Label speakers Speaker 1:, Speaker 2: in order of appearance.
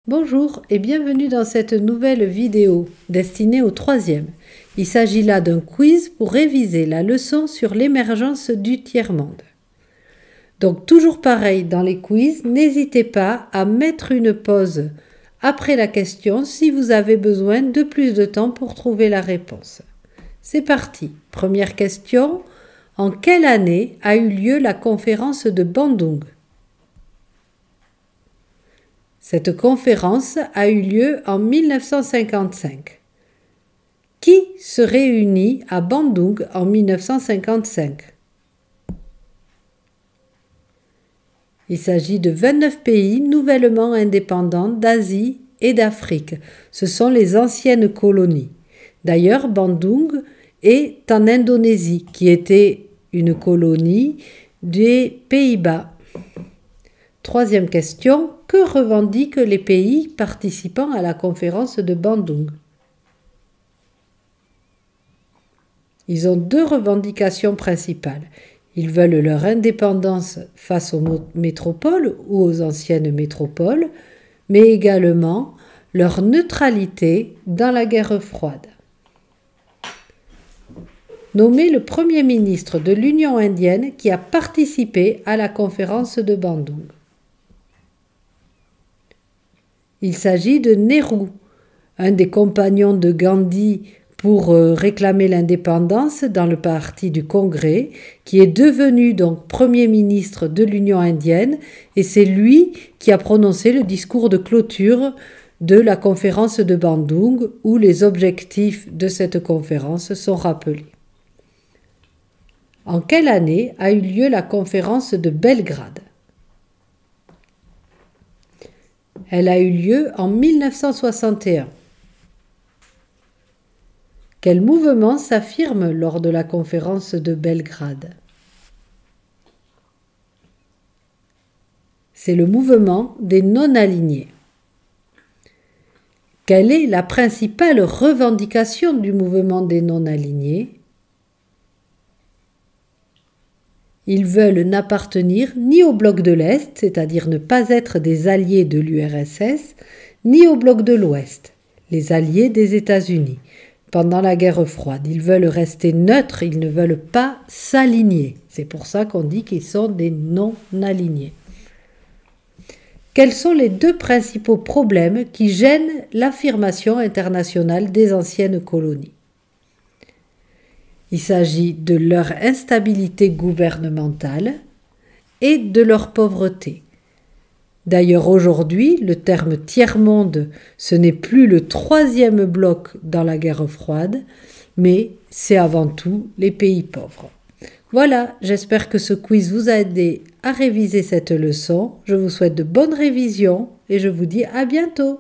Speaker 1: Bonjour et bienvenue dans cette nouvelle vidéo destinée au troisième. Il s'agit là d'un quiz pour réviser la leçon sur l'émergence du tiers-monde. Donc toujours pareil dans les quiz, n'hésitez pas à mettre une pause après la question si vous avez besoin de plus de temps pour trouver la réponse. C'est parti. Première question. En quelle année a eu lieu la conférence de Bandung ? Cette conférence a eu lieu en 1955. Qui se réunit à Bandung en 1955 ? Il s'agit de 29 pays nouvellement indépendants d'Asie et d'Afrique. Ce sont les anciennes colonies. D'ailleurs, Bandung est en Indonésie, qui était une colonie des Pays-Bas. Troisième question. Que revendiquent les pays participant à la conférence de Bandung ? Ils ont deux revendications principales. Ils veulent leur indépendance face aux métropoles ou aux anciennes métropoles, mais également leur neutralité dans la guerre froide. Nommez le Premier ministre de l'Union indienne qui a participé à la conférence de Bandung. Il s'agit de Nehru, un des compagnons de Gandhi pour réclamer l'indépendance dans le parti du Congrès, qui est devenu donc Premier ministre de l'Union indienne, et c'est lui qui a prononcé le discours de clôture de la conférence de Bandung, où les objectifs de cette conférence sont rappelés. En quelle année a eu lieu la conférence de Belgrade ? Elle a eu lieu en 1961. Quel mouvement s'affirme lors de la conférence de Belgrade ? C'est le mouvement des non-alignés. Quelle est la principale revendication du mouvement des non-alignés ? Ils veulent n'appartenir ni au bloc de l'Est, c'est-à-dire ne pas être des alliés de l'URSS, ni au bloc de l'Ouest, les alliés des États-Unis. Pendant la guerre froide, ils veulent rester neutres, ils ne veulent pas s'aligner. C'est pour ça qu'on dit qu'ils sont des non-alignés. Quels sont les deux principaux problèmes qui gênent l'affirmation internationale des anciennes colonies ? Il s'agit de leur instabilité gouvernementale et de leur pauvreté. D'ailleurs, aujourd'hui, le terme tiers-monde, ce n'est plus le troisième bloc dans la guerre froide, mais c'est avant tout les pays pauvres. Voilà, j'espère que ce quiz vous a aidé à réviser cette leçon. Je vous souhaite de bonnes révisions et je vous dis à bientôt.